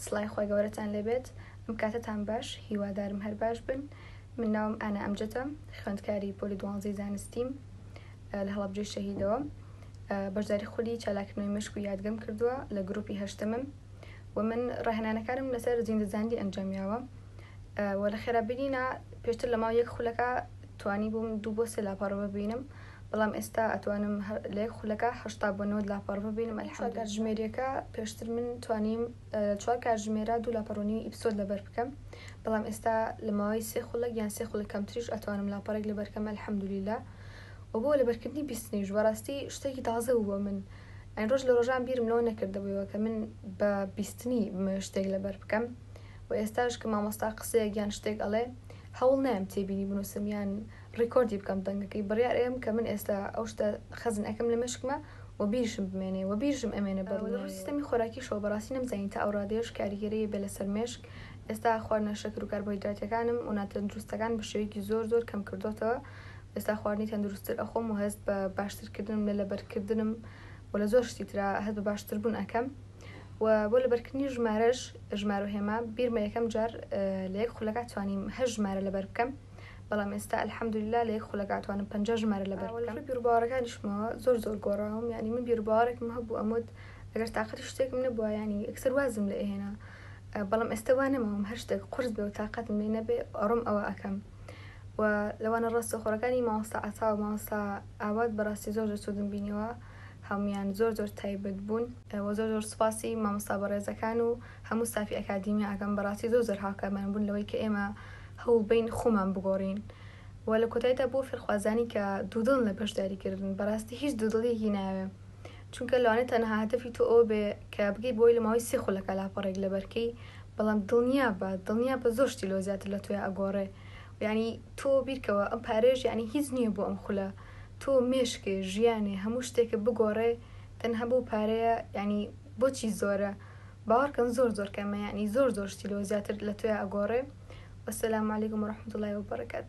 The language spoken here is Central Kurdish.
سڵای خۆی گەورەتان لێبێت ئەم کاتتان باش هیوادارم هەر باش بن. من ناوم ئانا ئەمجدە، خوێندکاری پۆلی 12 زانستیم لە هەڵەبجێ شەهیدەوە. بەشداری خولی چالاکردنەوەی مشک و یادگەم کردووە لە گروپی هەشتمم و من ڕاهێنانەکانم لەسەر زیندەزاندی ئەنجامیاوە و لە خێرابینینە پێشتر لە ماوە یەک خولەکە توانی بووم 2 بۆ 3 لاپەڕە ببینم، بەڵام ئێستا ئەتوانم لە یەک خولەکە 80 بۆ 90 لاپەڕە ببینم. چوار کاتژمێریەکە پێشتر من توانیم 4 کاتژمێرە 2 لاپەڕۆنی ئیپسۆد لەبەر بکەم، بەڵام ئێستا لە ماوەی 3 خولەک یان 3 خولەک کەمتریش ئەتوانم لاپەڕێک لەبەر بکەم ئەلحەمدولیلا. و بۆ لەبەرکردنی بیستنیش بەڕاستی شتێکی تازە بووە من، ئەین ڕۆژ لە ڕۆژان بیرم لەوە نەکردەبوویەوە کە من بە بیستنی شتێک لەبەر بکەم و ئێستاش کە مامۆستا قسەیەک یان شتێک ئەڵێ هەوڵ نایم تێبینی بنووسم یان ڕیکۆردی بکەم دەنگەکەی بڕیار ئێم کە من ئێستا ئەو شتە خەزن ئەەکەم لە مشکمە و بیرشم بمێنێ و بیرشم ئەمێنە بەڵ سیستەمی خۆراکی شەوە بەڕاستی نەمزانین تا ئەو ڕادێش کاریگەری بێ لەسەر مێشک. ئێستا خواردنە شەکر و کاربۆهیدراتەکانم و ناتەندروستەکان بە شێوەیەکی زۆر کەم کردوتەوە. ئێستا خواردنی تەندروستتر ئەخۆم و هەست بە باشترکردنم لە لەبەرکردنم و لە زۆر شتی ترا هەست بە باشتربوون ئەەکەم و بۆ لەبەرکردنی ژمارە و هێما بیرمە یەکەم جار لە یەک خولەکە توانیم 8 ژمارە لەبەر بکەم، بەڵام ئێستا ئەلحەمدولیلا لە یەک خولەکە توانم 50 ژمارە لەبەر بکەم. بیرروباوەڕەکانیشمەوە زۆر گۆڕاوم، ینی من بیرروباوەڕێکم هەبوو ئەمود ئەگەر تااقەتی شتێکم نەبووە ینی ئەکسەر وازم لە ئێهێنا، بەڵام ئێستا وا نەماوم هەر شتێک قورس بێ و تااقەتم لێ نەبێ ئەڕۆم ئەوە ئەەکەم و لەوانە ڕاستەخۆڕەکانی مامۆستا عەتا و مامۆستا ئاوات بەڕاستی زۆر سوودم بینیوە، هەمویان زۆر تایبەت بوون و زۆر سوپاسی مامۆستا بەڕێزەکان و هەموو ستافی ئەکادیمی ئەەکەم بەڕاستی زۆر هاوکارمان بوون لەوەی کە ئێمە هەوڵ بین خۆمان بگۆڕین و لە کۆتاییدا بۆ فێرخوازانی کە دوودڵ لە بەشداریکردن بەڕاستی هیچ دوودڵیەکی ناوێ، چونکە لەوانێت تەنها هەدەفی تۆ ئەوە بێ کە بگەی بۆی لە ماوەی 3 خولەکە لاپەڕێک لەبەرکەی، بەڵام دڵنیا بە زۆر شتی لۆ زیاتر لە تۆی ئەگۆڕێ. ینی تۆ بیرکەوە ئەم پارێژ ینی هیچ نییە بۆ ئەم خولە، تۆ مێشکێ ژیانێ هەموو شتێکە بگۆڕێ تەنها بۆ پارەیە، ینی بۆچی زۆرە باوەڕکەن زۆر کەمە، ینی زۆر شتی لۆ زیاتر لە تۆی ئەگۆڕێ. وەسەلام عەلەیکوم وەڕەحمەتوڵڵاهی وبەرەکاتوه.